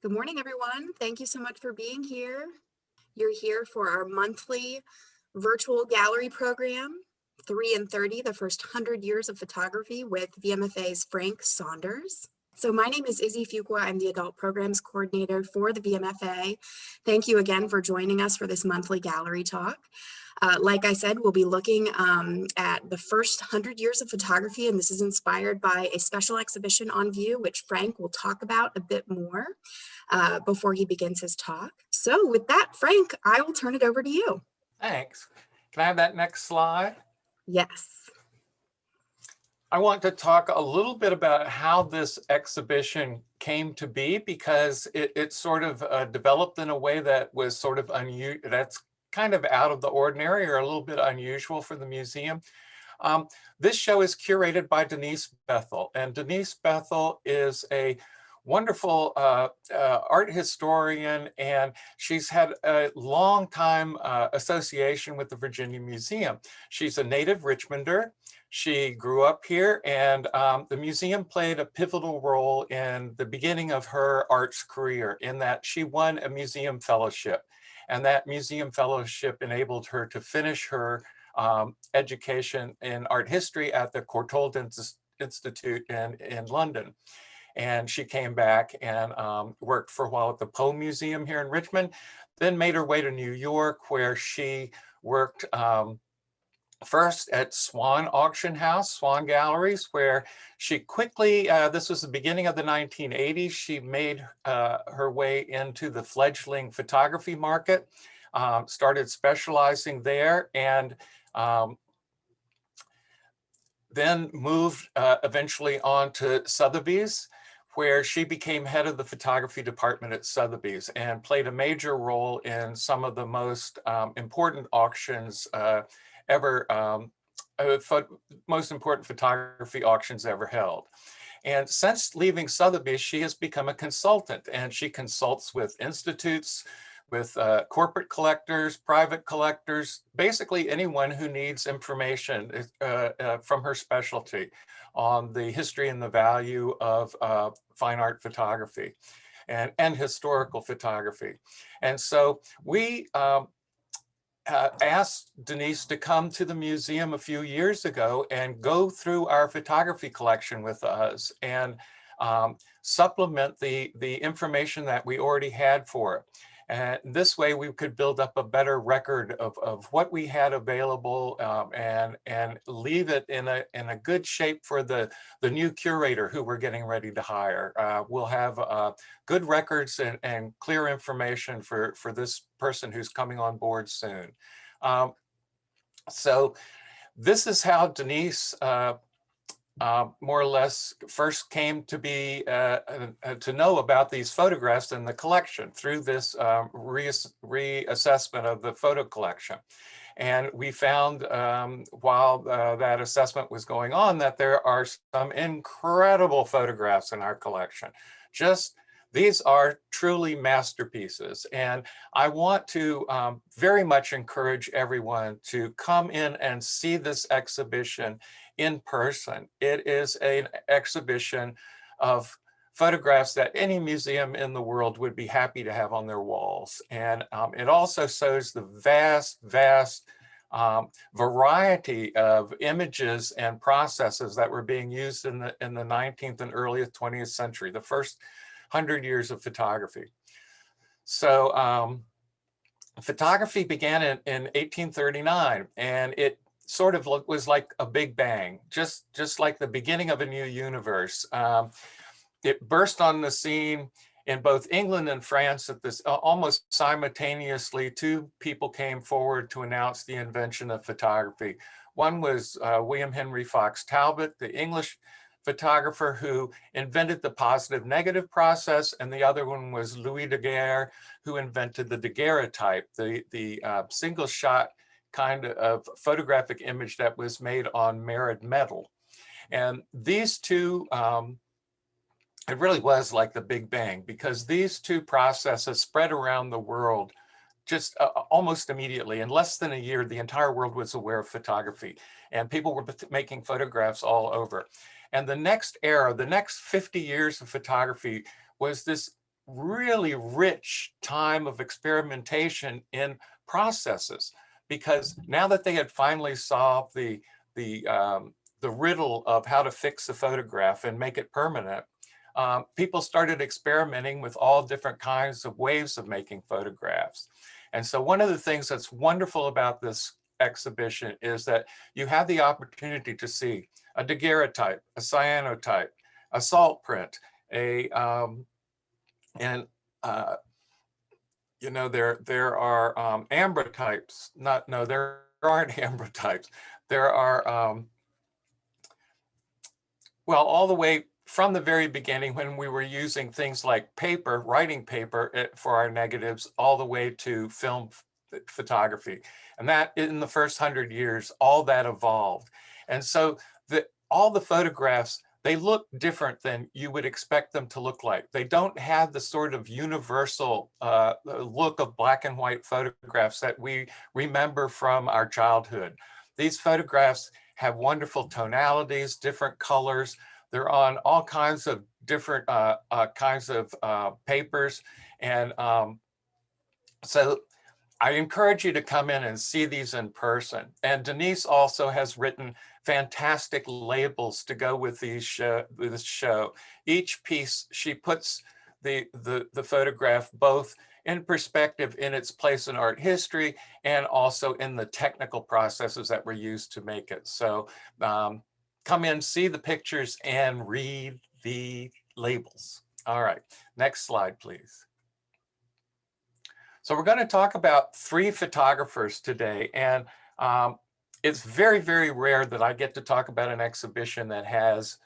Good morning, everyone. Thank you so much for being here. You're here for our monthly virtual gallery program, 3 in 30, the first 100 years of photography with VMFA's Frank Saunders. So my name is Izzy Fuqua. I'm the Adult Programs Coordinator for the VMFA. Thank you again for joining us for this monthly gallery talk. Like I said, we'll be looking at the first 100 years of photography, and this is inspired by a special exhibition on view, which Frank will talk about a bit more before he begins his talk. So with that, Frank, I will turn it over to you. Thanks. Can I have that next slide? Yes. I want to talk a little bit about how this exhibition came to be, because it sort of developed in a way that was sort of unusual. That's kind of out of the ordinary or a little bit unusual for the museum. This show is curated by Denise Bel, and Denise Bel is a wonderful art historian, and she's had a long time association with the Virginia Museum. She's a native Richmonder. She grew up here, and the museum played a pivotal role in the beginning of her arts career, in that she won a museum fellowship, and that museum fellowship enabled her to finish her education in art history at the Courtauld Institute in London. And she came back and worked for a while at the Poe Museum here in Richmond, then made her way to New York, where she worked first at Swan Auction House, Swan Galleries, where she quickly, this was the beginning of the 1980s, she made her way into the fledgling photography market, started specializing there, and then moved eventually on to Sotheby's, where she became head of the photography department at Sotheby's and played a major role in some of the most important auctions most important photography auctions ever held. And since leaving Sotheby's, she has become a consultant, and she consults with institutes, with corporate collectors, private collectors, basically anyone who needs information from her specialty on the history and the value of fine art photography and historical photography. And so we asked Denise to come to the museum a few years ago and go through our photography collection with us and supplement the information that we already had for it. And this way we could build up a better record of what we had available and leave it in a good shape for the new curator who we're getting ready to hire. We'll have good records and clear information for this person who's coming on board soon. So this is how Denise more or less first came to be to know about these photographs in the collection through this reassessment of the photo collection. And we found while that assessment was going on that there are some incredible photographs in our collection. These are truly masterpieces. And I want to very much encourage everyone to come in and see this exhibition in person. It is an exhibition of photographs that any museum in the world would be happy to have on their walls. And it also shows the vast variety of images and processes that were being used in the 19th and early 20th century, the first 100 years of photography. So photography began in 1839, and it sort of was like a big bang, just like the beginning of a new universe. It burst on the scene in both England and France at this almost simultaneously. Two people came forward to announce the invention of photography. One was William Henry Fox Talbot, the English photographer who invented the positive negative process, and the other one was Louis Daguerre, who invented the daguerreotype, the single shot kind of photographic image that was made on mirrored metal. And these two, it really was like the Big Bang, because these two processes spread around the world just almost immediately. In less than a year, the entire world was aware of photography, and people were making photographs all over. And the next era, the next 50 years of photography, was this really rich time of experimentation in processes, because now that they had finally solved the riddle of how to fix the photograph and make it permanent, people started experimenting with all different kinds of ways of making photographs. And so one of the things that's wonderful about this exhibition is that you have the opportunity to see a daguerreotype, a cyanotype, a salt print, and you know, there are ambrotypes. No, there aren't ambrotypes. There are well, all the way from the very beginning, when we were using things like paper, writing paper for our negatives, all the way to film photography. And that in the first 100 years, all that evolved. And so all the photographs, they look different than you would expect them to look like. They don't have the sort of universal look of black and white photographs that we remember from our childhood. These photographs have wonderful tonalities, different colors. They're on all kinds of different kinds of papers. And so I encourage you to come in and see these in person. And Denise also has written fantastic labels to go with this show. Each piece, she puts the photograph both in perspective in its place in art history and also in the technical processes that were used to make it. So come in, see the pictures, and read the labels. All right, next slide, please. So we're going to talk about 3 photographers today, and it's very, very rare that I get to talk about an exhibition that has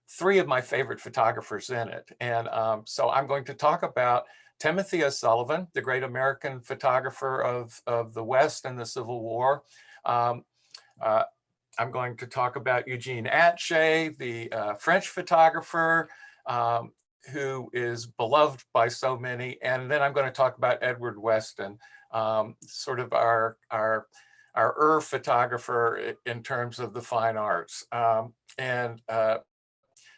3 of my favorite photographers in it. And so I'm going to talk about Timothy O Sullivan, the great American photographer of the West and the Civil War. I'm going to talk about Eugene Atget, the French photographer, who is beloved by so many. And then I'm going to talk about Edward Weston, sort of our photographer in terms of the fine arts.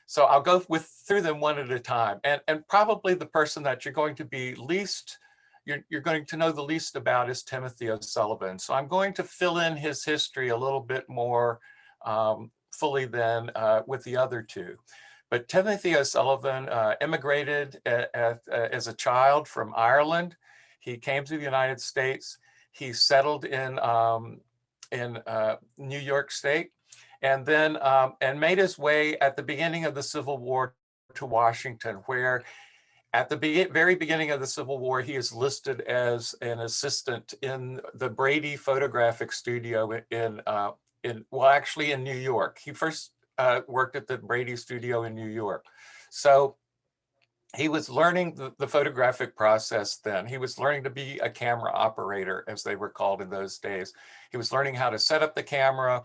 So I'll go through them one at a time. And probably the person that you're going to be you're going to know the least about is Timothy O Sullivan. So I'm going to fill in his history a little bit more fully than with the other 2. But Timothy O Sullivan immigrated as a child from Ireland. He came to the United States. He settled in New York State, and then and made his way at the beginning of the Civil War to Washington, where at the very beginning of the Civil War, he is listed as an assistant in the Brady Photographic Studio in New York. He first worked at the Brady Studio in New York. So he was learning the photographic process then. He was learning to be a camera operator, as they were called in those days. He was learning how to set up the camera,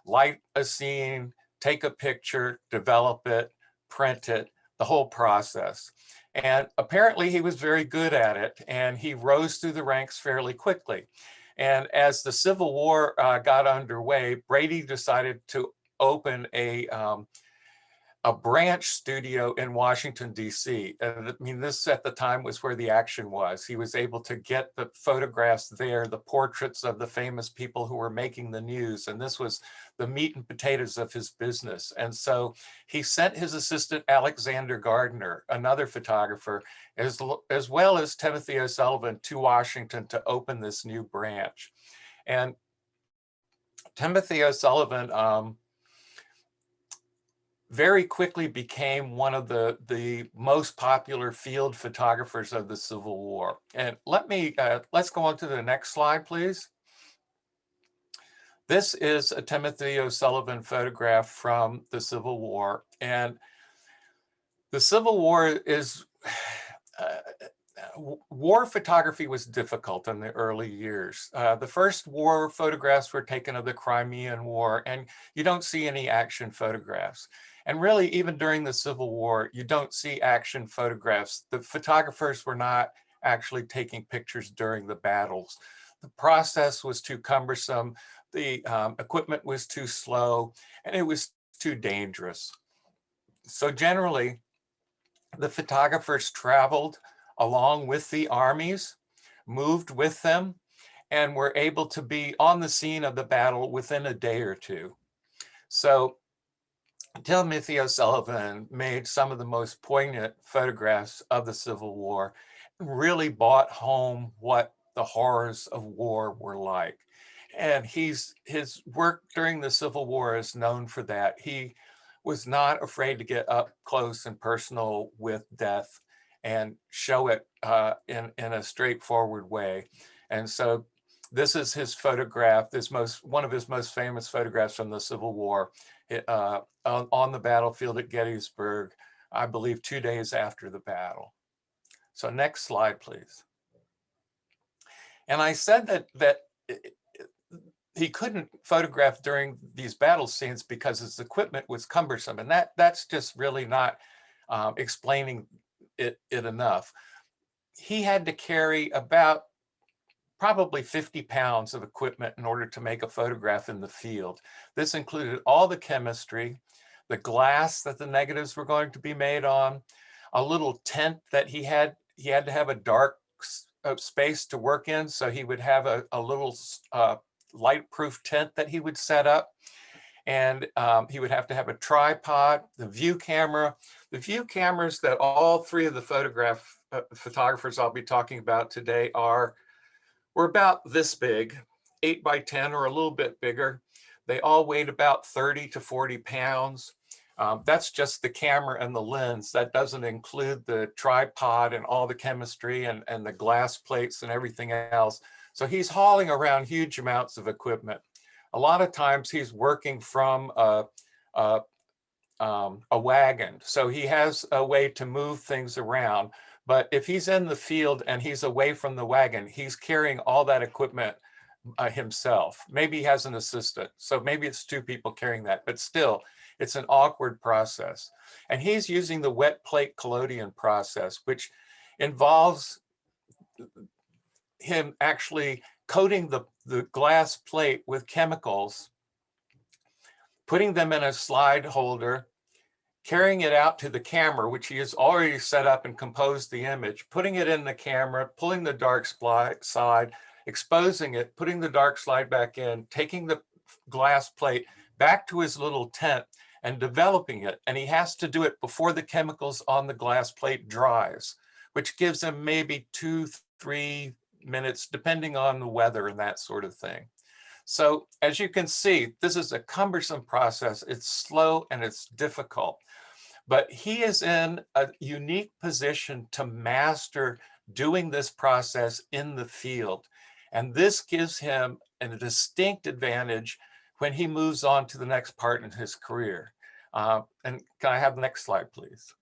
light a scene, take a picture, develop it, print it, the whole process. And apparently he was very good at it, and he rose through the ranks fairly quickly. And as the Civil War got underway, Brady decided to open a branch studio in Washington, D.C. And I mean, this at the time was where the action was. He was able to get the photographs there, the portraits of the famous people who were making the news. And this was the meat and potatoes of his business. And so he sent his assistant, Alexander Gardner, another photographer, as well as Timothy O Sullivan, to Washington to open this new branch. And Timothy O Sullivan very quickly became one of the most popular field photographers of the Civil War. And let's go on to the next slide, please. This is a Timothy O Sullivan photograph from the Civil War. And the Civil War is, war photography was difficult in the early years. The first war photographs were taken of the Crimean War, and you don't see any action photographs. And really, even during the Civil War, you don't see action photographs. The photographers were not actually taking pictures during the battles. The process was too cumbersome, the equipment was too slow, and it was too dangerous. So generally, The photographers traveled along with the armies, moved with them, and were able to be on the scene of the battle within a day or two. So Timothy O Sullivan made some of the most poignant photographs of the Civil War, really brought home what the horrors of war were like. And his work during the Civil War is known for that. He was not afraid to get up close and personal with death and show it in a straightforward way. And so this is his photograph, one of his most famous photographs from the Civil War, on the battlefield at Gettysburg, I believe 2 days after the battle. So next slide, please. And I said that he couldn't photograph during these battle scenes because his equipment was cumbersome, and that's just really not explaining it enough. He had to carry about probably 50 pounds of equipment in order to make a photograph in the field. This included all the chemistry, the glass that the negatives were going to be made on, a little tent that he had to have a dark space to work in, so he would have a little light-proof tent that he would set up. And he would have to have a tripod, the view camera. The view cameras that all three of the photographers I'll be talking about today were about this big, 8 by 10 or a little bit bigger. They all weighed about 30 to 40 pounds. That's just the camera and the lens. That doesn't include the tripod and all the chemistry and the glass plates and everything else. So he's hauling around huge amounts of equipment. A lot of times he's working from a wagon. So he has a way to move things around. But if he's in the field and he's away from the wagon, he's carrying all that equipment himself. Maybe he has an assistant. So maybe it's 2 people carrying that, but still, it's an awkward process. And he's using the wet plate collodion process, which involves him actually coating the glass plate with chemicals, putting them in a slide holder, carrying it out to the camera, which he has already set up and composed the image, putting it in the camera, pulling the dark slide, exposing it, putting the dark slide back in, taking the glass plate back to his little tent and developing it. And he has to do it before the chemicals on the glass plate dries, which gives him maybe 2-3 minutes, depending on the weather and that sort of thing. So as you can see, this is a cumbersome process. It's slow and it's difficult, but he is in a unique position to master doing this process in the field. And this gives him a distinct advantage when he moves on to the next part in his career. And can I have the next slide, please?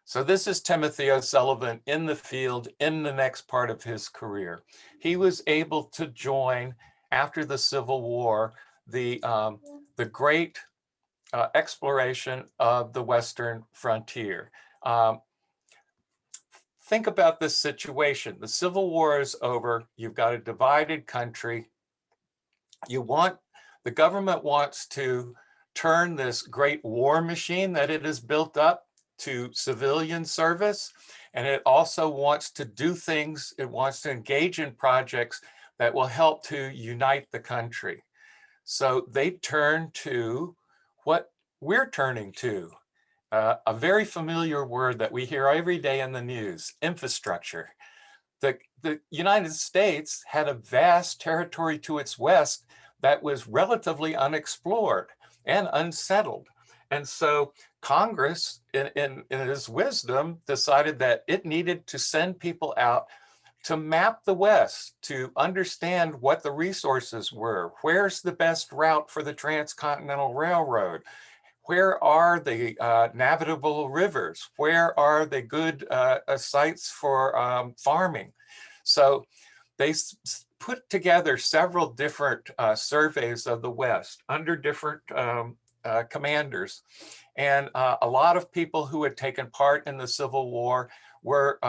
So this is Timothy O Sullivan in the field in the next part of his career. He was able to join, after the Civil War, the great exploration of the Western frontier. Think about this situation. The Civil War is over. You've got a divided country. The government wants to turn this great war machine that it has built up to civilian service, and it also wants to do things, it wants to engage in projects that will help to unite the country. So they turn to what we're turning to, a very familiar word that we hear every day in the news: infrastructure. The United States had a vast territory to its west that was relatively unexplored and unsettled. And so Congress, in its wisdom, decided that it needed to send people out to map the West, to understand what the resources were. Where's the best route for the Transcontinental Railroad? Where are the navigable rivers? Where are the good sites for farming? So they put together several different surveys of the West under different commanders. And a lot of people who had taken part in the Civil War were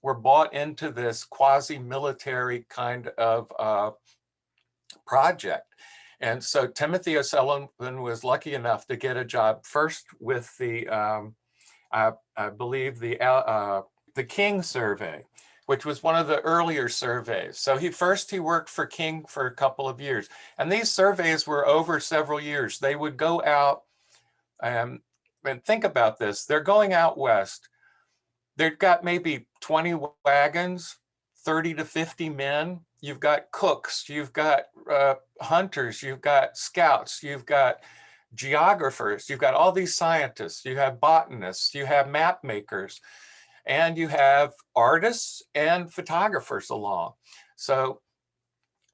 bought into this quasi-military kind of project. And so Timothy O Sullivan was lucky enough to get a job first with the I believe the King survey, which was one of the earlier surveys. So he worked for King for a couple of years. And these surveys were over several years. They would go out, and think about this, they're going out west. They've got maybe 20 wagons, 30 to 50 men. You've got cooks, you've got hunters, you've got scouts, you've got geographers, you've got all these scientists, you have botanists, you have map makers, and you have artists and photographers along. So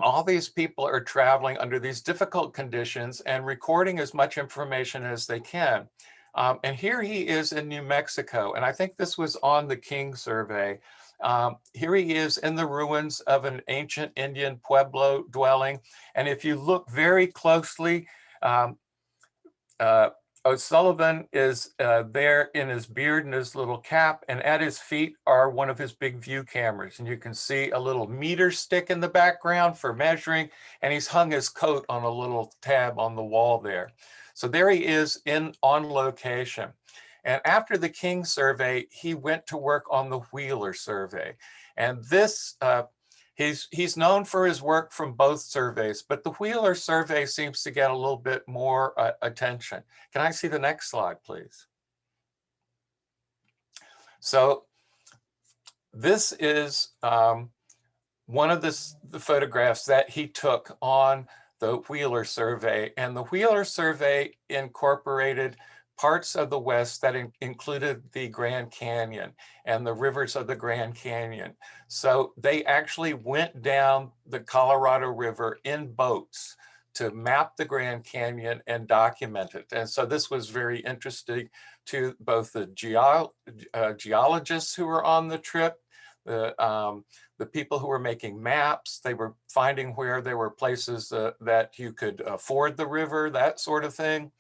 all these people are traveling under these difficult conditions and recording as much information as they can. And here he is in New Mexico, and I think this was on the King survey. Here he is in the ruins of an ancient Indian Pueblo dwelling. And if you look very closely, O Sullivan is there in his beard and his little cap, and at his feet are one of his big view cameras. And you can see a little meter stick in the background for measuring, and he's hung his coat on a little tab on the wall there. So there he is on location. And after the King survey, he went to work on the Wheeler survey. And this, he's known for his work from both surveys, but the Wheeler survey seems to get a little bit more attention. Can I see the next slide, please? So this is one of the photographs that he took on the Wheeler survey. And the Wheeler survey incorporated parts of the West that included the Grand Canyon and the rivers of the Grand Canyon. So they actually went down the Colorado River in boats to map the Grand Canyon and document it. And so this was very interesting to both the geologists who were on the trip, the people who were making maps. They were finding where there were places that you could ford the river, that sort of thing.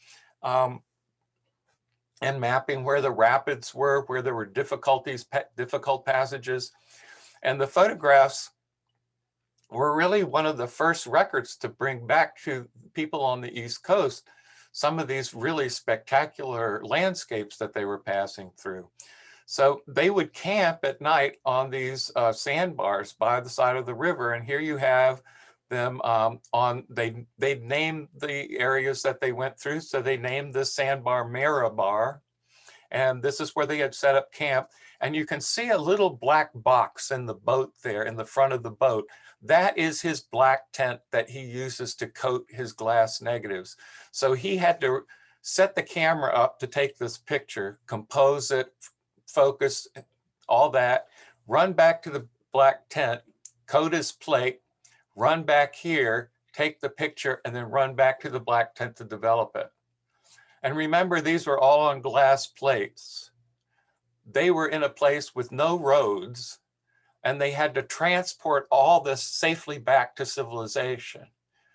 And mapping where the rapids were, where there were difficult passages. And the photographs were really one of the first records to bring back to people on the East Coast some of these really spectacular landscapes that they were passing through. So they would camp at night on these sandbars by the side of the river. And here you have them they named the areas that they went through. So they named this sandbar Marabar. And this is where they had set up camp. And you can see a little black box in the boat there in the front of the boat. That is his black tent that he uses to coat his glass negatives. So he had to set the camera up to take this picture, compose it, focus, all that, run back to the black tent, coat his plate, run back here, take the picture, and then run back to the black tent to develop it. And remember, these were all on glass plates. They were in a place with no roads, and they had to transport all this safely back to civilization.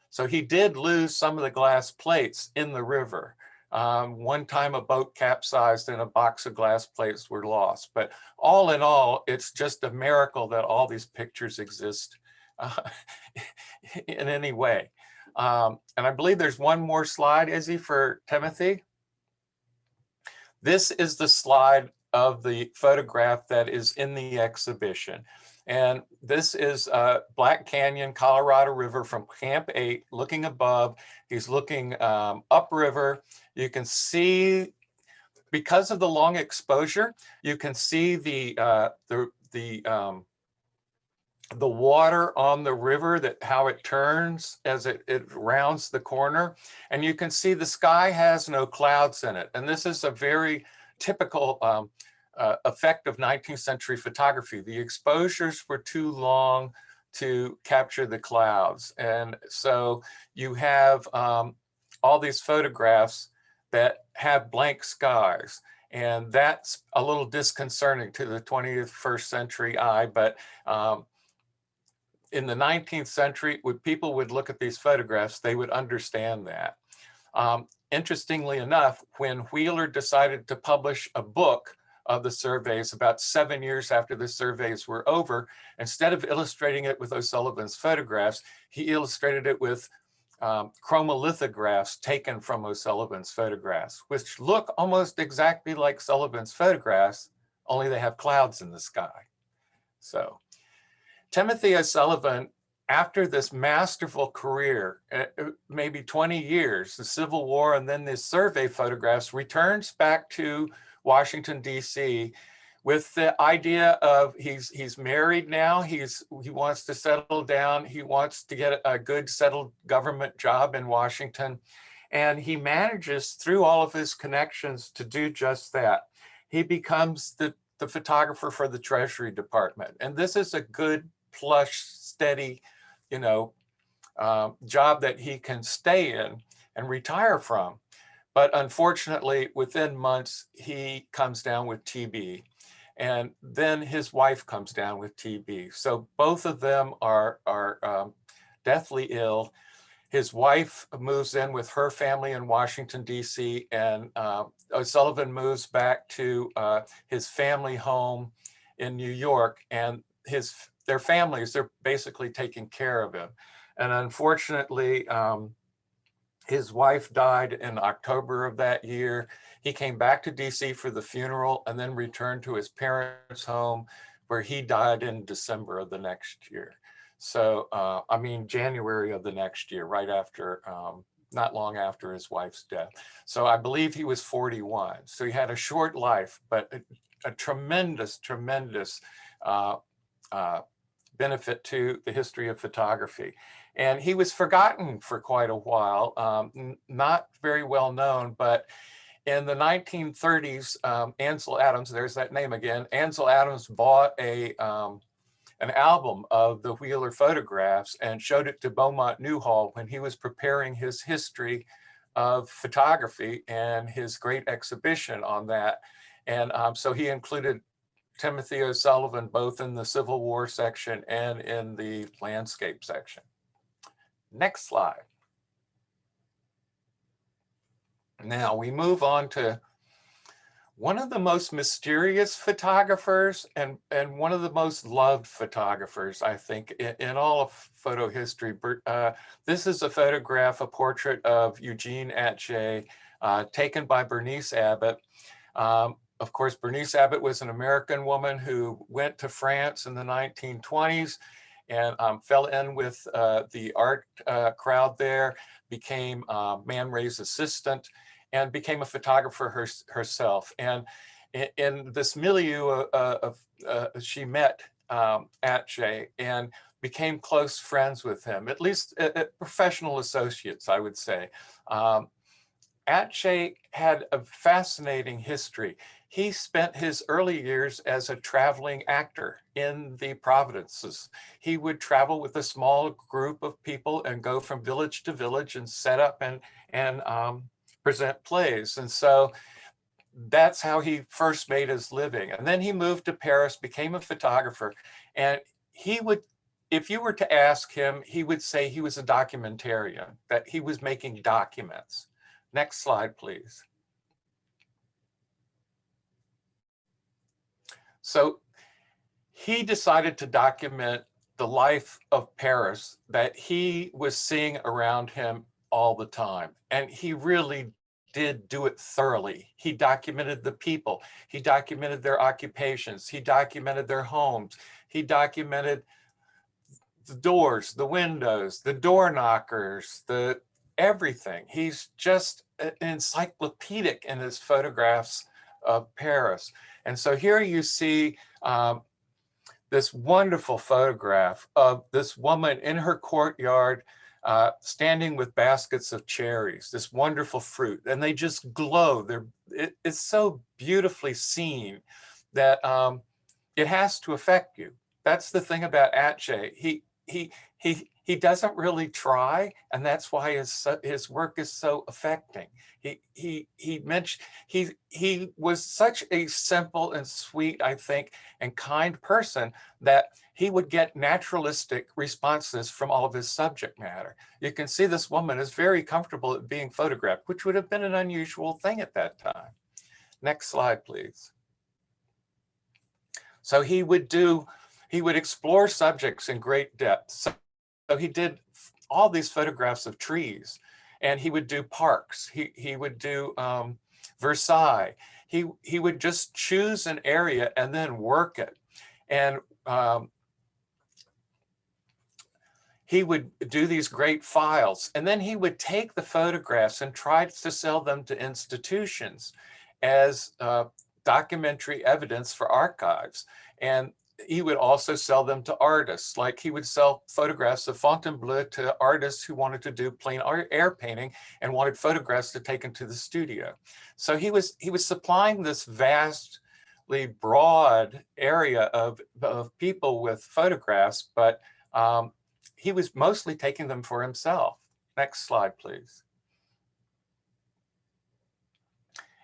So he did lose some of the glass plates in the river. One time a boat capsized and a box of glass plates were lost. But all in all, it's just a miracle that all these pictures exist in any way. And I believe there's one more slide, Izzy, for Timothy. This is the slide of the photograph that is in the exhibition. And this is Black Canyon, Colorado River from Camp 8, looking above. He's looking upriver. You can see, because of the long exposure, you can see the water on the river, how it turns as it rounds the corner. And you can see the sky has no clouds in it. And this is a very typical effect of 19th century photography. The exposures were too long to capture the clouds. And so you have all these photographs that have blank skies. And that's a little disconcerting to the 21st century eye. But in the 19th century, when people would look at these photographs, they would understand that. Interestingly enough, when Wheeler decided to publish a book of the surveys about 7 years after the surveys were over, instead of illustrating it with O'Sullivan's photographs, he illustrated it with chromolithographs taken from O Sullivan's photographs, which look almost exactly like Sullivan's photographs, only they have clouds in the sky. So Timothy O Sullivan, after this masterful career, maybe 20 years, the Civil War and then his survey photographs, returns back to Washington, D.C. with the idea of he's married now, he wants to settle down, he wants to get a good settled government job in Washington. And he manages through all of his connections to do just that. He becomes the photographer for the Treasury Department. And this is a good, plush, steady, job that he can stay in and retire from. But unfortunately, within months, he comes down with TB. And then his wife comes down with TB. So both of them are deathly ill. His wife moves in with her family in Washington, D.C., and O'Sullivan moves back to his family home in New York, and their families, they're basically taking care of him. And unfortunately, his wife died in October of that year. He came back to DC for the funeral and then returned to his parents' home, where he died in December of the next year. So, January of the next year, right after, not long after his wife's death. So I believe he was 41. So he had a short life, but a tremendous, tremendous benefit to the history of photography. And he was forgotten for quite a while, not very well known, but in the 1930s, Ansel Adams, there's that name again, Ansel Adams bought an album of the Wheeler photographs and showed it to Beaumont Newhall when he was preparing his history of photography and his great exhibition on that. And so he included Timothy O Sullivan both in the Civil War section and in the landscape section. Next slide. Now we move on to one of the most mysterious photographers and one of the most loved photographers, I think, in all of photo history. This is a photograph, a portrait of Eugene Atget, taken by Bernice Abbott. Of course, Bernice Abbott was an American woman who went to France in the 1920s and fell in with the art crowd there, became Man Ray's assistant, and became a photographer herself. And in this milieu she met Atcha and became close friends with him, at least professional associates, I would say. Atcha had a fascinating history. He spent his early years as a traveling actor in the Providences. He would travel with a small group of people and go from village to village and set up and present plays. And so that's how he first made his living. And then he moved to Paris, became a photographer. And he would, if you were to ask him, he would say he was a documentarian, that he was making documents. Next slide, please. So he decided to document the life of Paris that he was seeing around him all the time. And he really did do it thoroughly. He documented the people. He documented their occupations. He documented their homes. He documented the doors, the windows, the door knockers, everything. He's just encyclopedic in his photographs of Paris. And so here you see this wonderful photograph of this woman in her courtyard standing with baskets of cherries, this wonderful fruit, and they just glow. It's so beautifully seen that it has to affect you. That's the thing about Atcha. He doesn't really try, and that's why his work is so affecting. He was such a simple and sweet, I think, and kind person that he would get naturalistic responses from all of his subject matter. You can see this woman is very comfortable at being photographed, which would have been an unusual thing at that time. Next slide, please. So he would explore subjects in great depth. So he did all these photographs of trees, and he would do parks. He would do Versailles. He would just choose an area and then work it. And he would do these great files, and then he would take the photographs and try to sell them to institutions as documentary evidence for archives. And he would also sell them to artists. Like he would sell photographs of Fontainebleau to artists who wanted to do plein air painting and wanted photographs to take into the studio. So he was supplying this vastly broad area of people with photographs, but he was mostly taking them for himself. Next slide, please.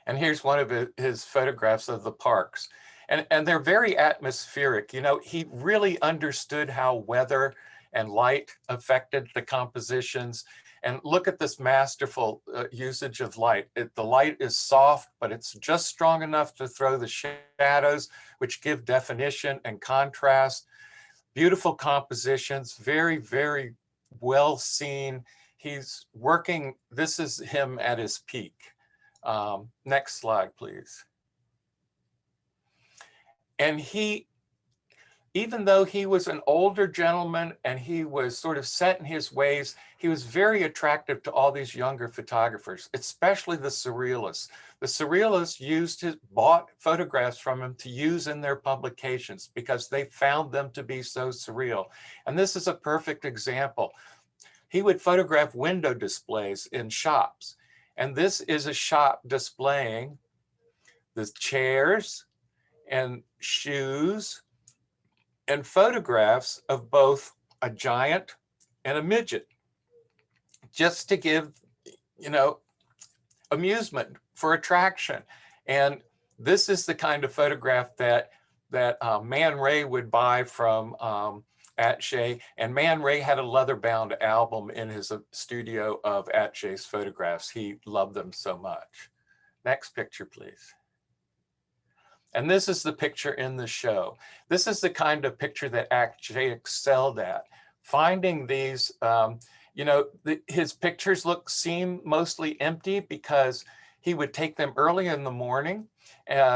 And here's one of his photographs of the parks. And they're very atmospheric. You know, he really understood how weather and light affected the compositions. And look at this masterful usage of light. The light is soft, but it's just strong enough to throw the shadows, which give definition and contrast. Beautiful compositions, very, very well seen. He's working, this is him at his peak. Next slide, please. And he, even though he was an older gentleman and he was sort of set in his ways, he was very attractive to all these younger photographers, especially the surrealists. The surrealists bought photographs from him to use in their publications because they found them to be so surreal. And this is a perfect example. He would photograph window displays in shops. And this is a shop displaying the chairs and shoes and photographs of both a giant and a midget, just to give, you know, amusement for attraction. And this is the kind of photograph that Man Ray would buy from Atcha, and Man Ray had a leather-bound album in his studio of Atcha's photographs. He loved them so much. Next picture, please. And this is the picture in the show. This is the kind of picture that Atcha excelled at. Finding these, you know, his pictures seem mostly empty because he would take them early in the morning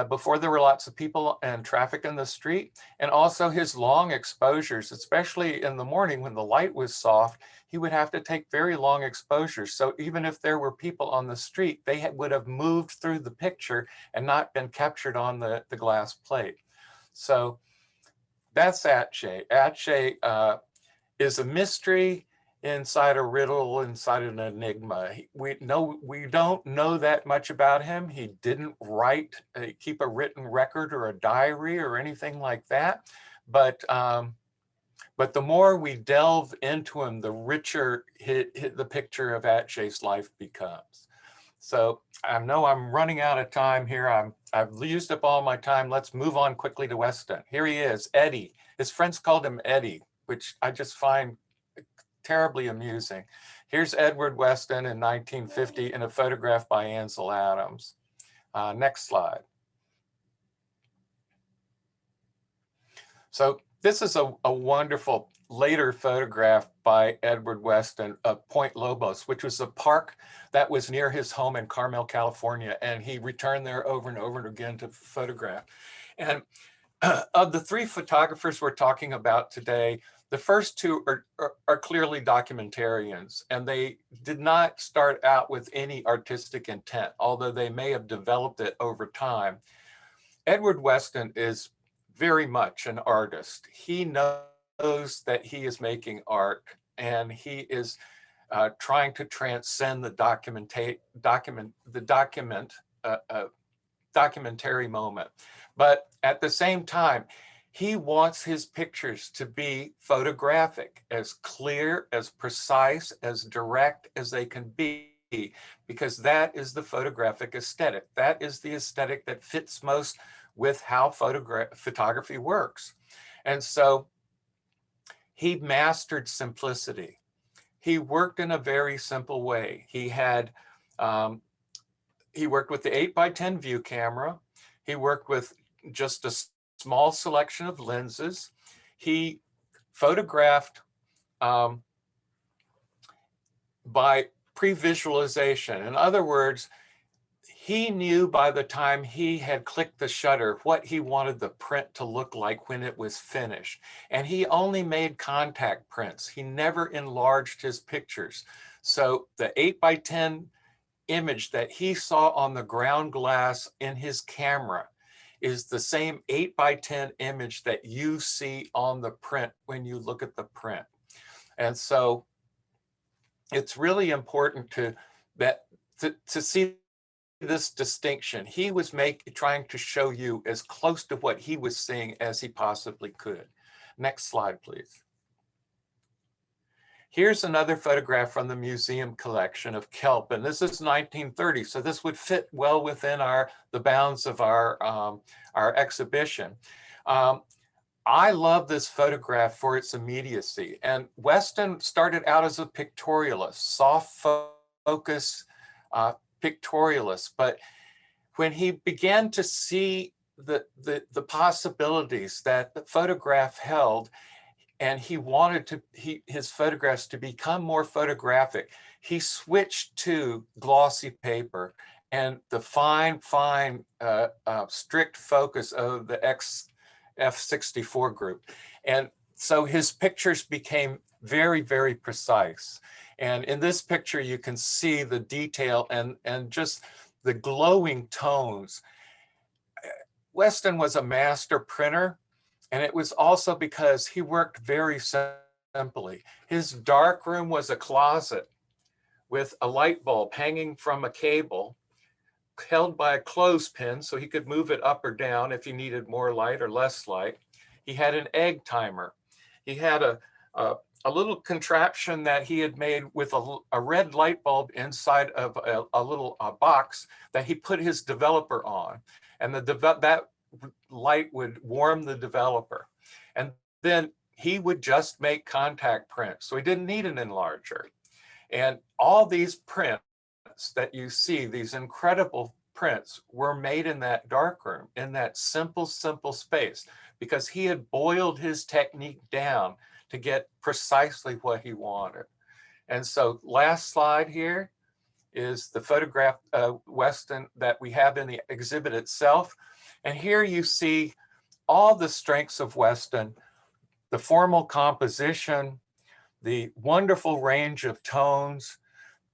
before there were lots of people and traffic in the street. And also his long exposures, especially in the morning when the light was soft, he would have to take very long exposures. So even if there were people on the street, they would have moved through the picture and not been captured on the glass plate. So that's Atcha. Atcha is a mystery inside a riddle, inside an enigma. We don't know that much about him. He didn't keep a written record or a diary or anything like that. But the more we delve into him, the richer the picture of Atcha's life becomes. So I know I'm running out of time here. I've used up all my time. Let's move on quickly to Weston. Here he is, Eddie. His friends called him Eddie, which I just find terribly amusing. Here's Edward Weston in 1950 in a photograph by Ansel Adams. Next slide. So this is a wonderful later photograph by Edward Weston of Point Lobos, which was a park that was near his home in Carmel, California. And he returned there over and over again to photograph. And of the three photographers we're talking about today, the first two are clearly documentarians, and they did not start out with any artistic intent, although they may have developed it over time. Edward Weston is very much an artist. He knows that he is making art, and he is trying to transcend the documentary moment. But at the same time, he wants his pictures to be photographic, as clear, as precise, as direct as they can be, because that is the photographic aesthetic. That is the aesthetic that fits most with how photography works. And so he mastered simplicity. He worked in a very simple way. He worked with the 8x10 view camera. He worked with just a small selection of lenses. He photographed by pre-visualization. In other words, he knew by the time he had clicked the shutter what he wanted the print to look like when it was finished. And he only made contact prints. He never enlarged his pictures. So the 8x10 image that he saw on the ground glass in his camera is the same 8x10 image that you see on the print when you look at the print. And so it's really important to see this distinction. He was trying to show you as close to what he was seeing as he possibly could. Next slide, please. Here's another photograph from the museum collection of kelp, and this is 1930, so this would fit well within the bounds of our exhibition. I love this photograph for its immediacy, and Weston started out as a pictorialist, soft focus pictorialist, but when he began to see the possibilities that the photograph held, and he wanted his photographs to become more photographic, he switched to glossy paper and the fine, strict focus of the F64 group. And so his pictures became very, very precise. And in this picture, you can see the detail and just the glowing tones. Weston was a master printer, and it was also because he worked very simply. His dark room was a closet with a light bulb hanging from a cable held by a clothespin so he could move it up or down if he needed more light or less light. He had an egg timer. He had a little contraption that he had made with a red light bulb inside of a little box that he put his developer on. And that light would warm the developer. And then he would just make contact prints. So he didn't need an enlarger. And all these prints that you see, these incredible prints, were made in that darkroom, in that simple space, because he had boiled his technique down to get precisely what he wanted. And so last slide here is the photograph of Weston that we have in the exhibit itself. And here you see all the strengths of Weston, the formal composition, the wonderful range of tones,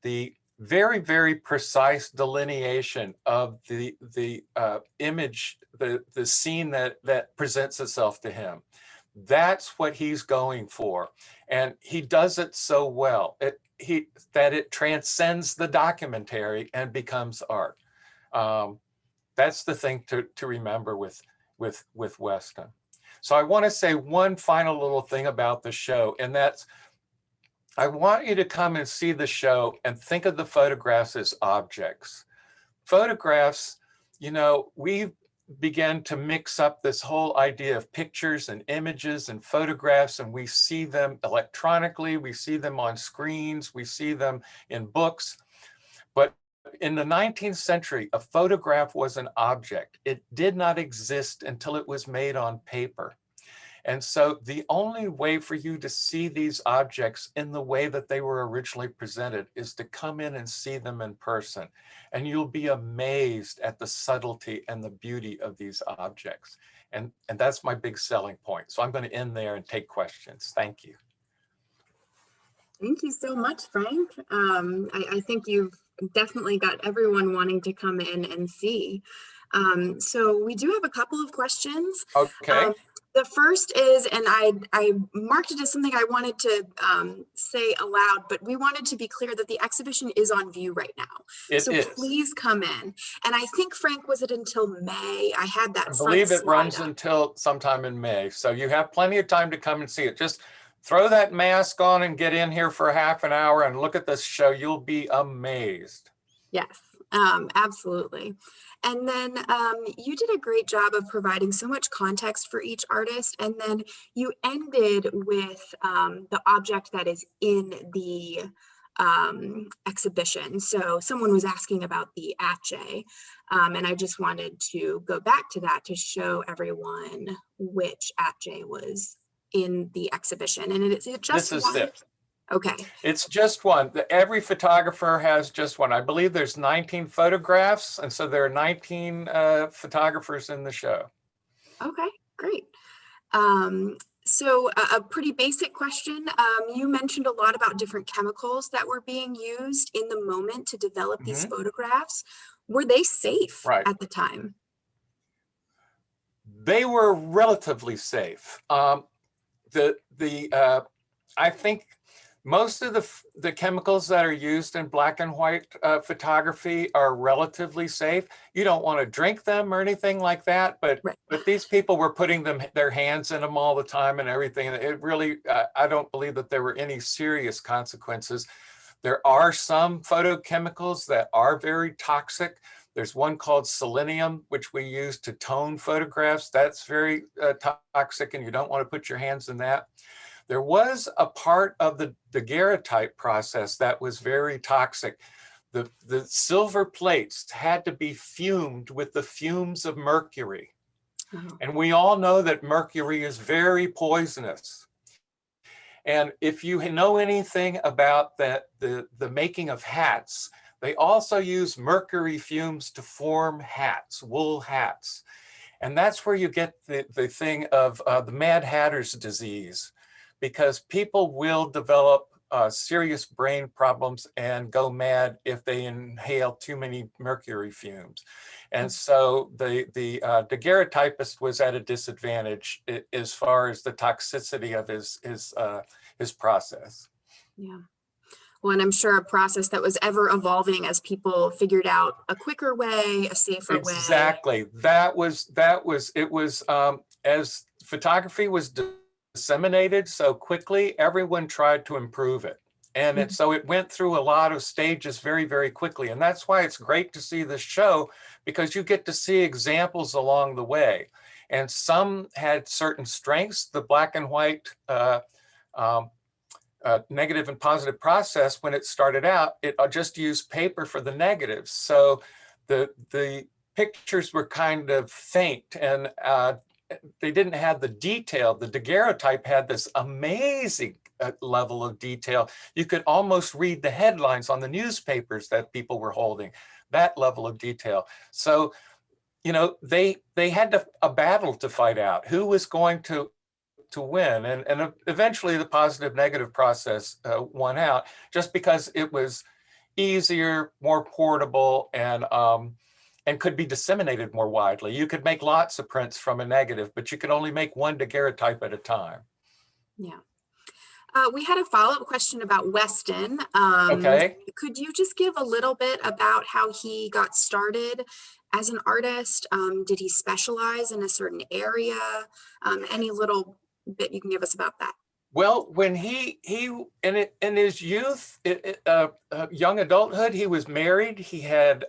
the very, very precise delineation of the image, the scene that presents itself to him. That's what he's going for. And he does it so well that it transcends the documentary and becomes art. That's the thing to remember with Weston. So I want to say one final little thing about the show, and that's, I want you to come and see the show and think of the photographs as objects. Photographs, you know, we began to mix up this whole idea of pictures and images and photographs, and we see them electronically, we see them on screens, we see them in books. But in the 19th century, a photograph was an object. It did not exist until it was made on paper. And so the only way for you to see these objects in the way that they were originally presented is to come in and see them in person. And you'll be amazed at the subtlety and the beauty of these objects. And that's my big selling point. So I'm going to end there and take questions. Thank you. Thank you so much, Frank. I think you've definitely got everyone wanting to come in and see. So we do have a couple of questions. Okay. The first is, and I marked it as something I wanted to say aloud, but we wanted to be clear that the exhibition is on view right now. So please come in. And I think, Frank, was it until May? I had that. I believe it runs until sometime in May. So you have plenty of time to come and see it. Just throw that mask on and get in here for half an hour and look at this show. You'll be amazed. Yes, absolutely. And then you did a great job of providing so much context for each artist. And then you ended with the object that is in the exhibition. So someone was asking about the Atcha, and I just wanted to go back to that to show everyone which Atcha was in the exhibition. And it just this is it. Okay. It's just one. Every photographer has just one. I believe there's 19 photographs, and so there are 19 photographers in the show. Okay, great. So a pretty basic question. You mentioned a lot about different chemicals that were being used in the moment to develop these photographs. Were they safe Right. at the time? They were relatively safe. I think most of the chemicals that are used in black and white photography are relatively safe. You don't want to drink them or anything like that, but Right. but these people were putting their hands in them all the time and everything. It really, I don't believe that there were any serious consequences. There are some photochemicals that are very toxic. There's one called selenium, which we use to tone photographs. That's very toxic, and you don't want to put your hands in that. There was a part of the daguerreotype process that was very toxic. The silver plates had to be fumed with the fumes of mercury. Oh. And we all know that mercury is very poisonous. And if you know anything about the making of hats, they also use mercury fumes to form hats, wool hats. And that's where you get the thing of the Mad Hatter's disease, because people will develop serious brain problems and go mad if they inhale too many mercury fumes. And so the daguerreotypist was at a disadvantage as far as the toxicity of his process. Yeah. Well, and I'm sure a process that was ever evolving as people figured out a quicker way, a safer way. Exactly. It was as photography was disseminated so quickly, everyone tried to improve it. And so it went through a lot of stages very, very quickly. And that's why it's great to see this show, because you get to see examples along the way. And some had certain strengths. The black and white negative and positive process, when it started out, it just used paper for the negatives. So the pictures were kind of faint, and they didn't have the detail. The daguerreotype had this amazing level of detail. You could almost read the headlines on the newspapers that people were holding, that level of detail. So, you know, they had a battle to fight out. Who was going to win? And eventually the positive negative process won out, just because it was easier, more portable, and could be disseminated more widely. You could make lots of prints from a negative, but you could only make one daguerreotype at a time. Yeah. We had a follow-up question about Weston. Okay. Could you just give a little bit about how he got started as an artist? Did he specialize in a certain area? Any little bit you can give us about that? Well, when he in his youth, young adulthood, he was married. He had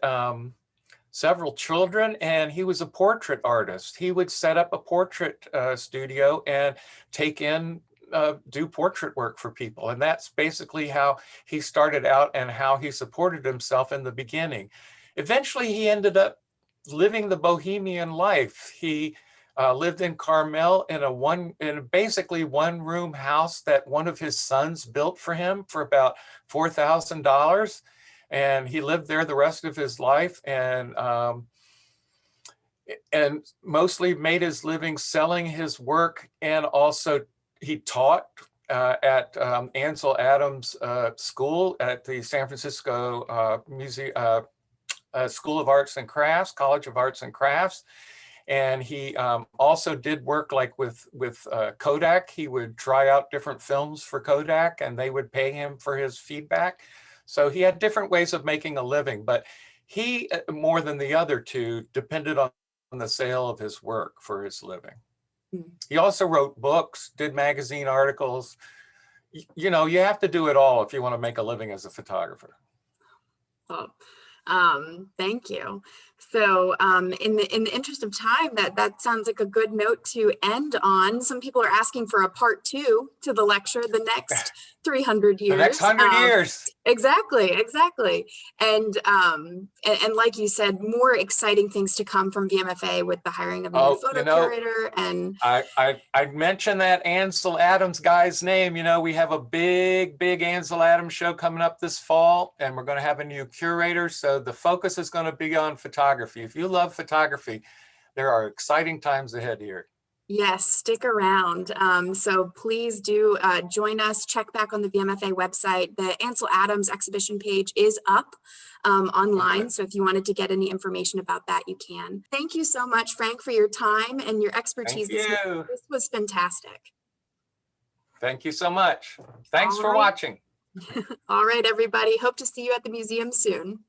several children, and he was a portrait artist. He would set up a portrait studio and do portrait work for people. And that's basically how he started out and how he supported himself in the beginning. Eventually, he ended up living the bohemian life. He lived in Carmel in a basically one-room house that one of his sons built for him for about $4,000. And he lived there the rest of his life, and mostly made his living selling his work. And also he taught at Ansel Adams School at the San Francisco School of Arts and Crafts, College of Arts and Crafts. And he also did work like with Kodak. He would try out different films for Kodak, and they would pay him for his feedback. So he had different ways of making a living, but he, more than the other two, depended on the sale of his work for his living. He also wrote books, did magazine articles. You know, you have to do it all if you want to make a living as a photographer. Oh, thank you. So in the interest of time, that sounds like a good note to end on. Some people are asking for a part 2 to the lecture, the next 300 years. The next 100 years. Exactly. And like you said, more exciting things to come from VMFA with the hiring of a new photo curator. And I'd mention that Ansel Adams guy's name. You know, we have a big Ansel Adams show coming up this fall, and we're going to have a new curator. So the focus is going to be on photography. If you love photography, there are exciting times ahead here. Yes, stick around. So please do join us. Check back on the VMFA website. The Ansel Adams exhibition page is up online. Okay. So if you wanted to get any information about that, you can. Thank you so much, Frank, for your time and your expertise. Thank you. This was fantastic. Thank you so much. Thanks for watching. All right, everybody. Hope to see you at the museum soon.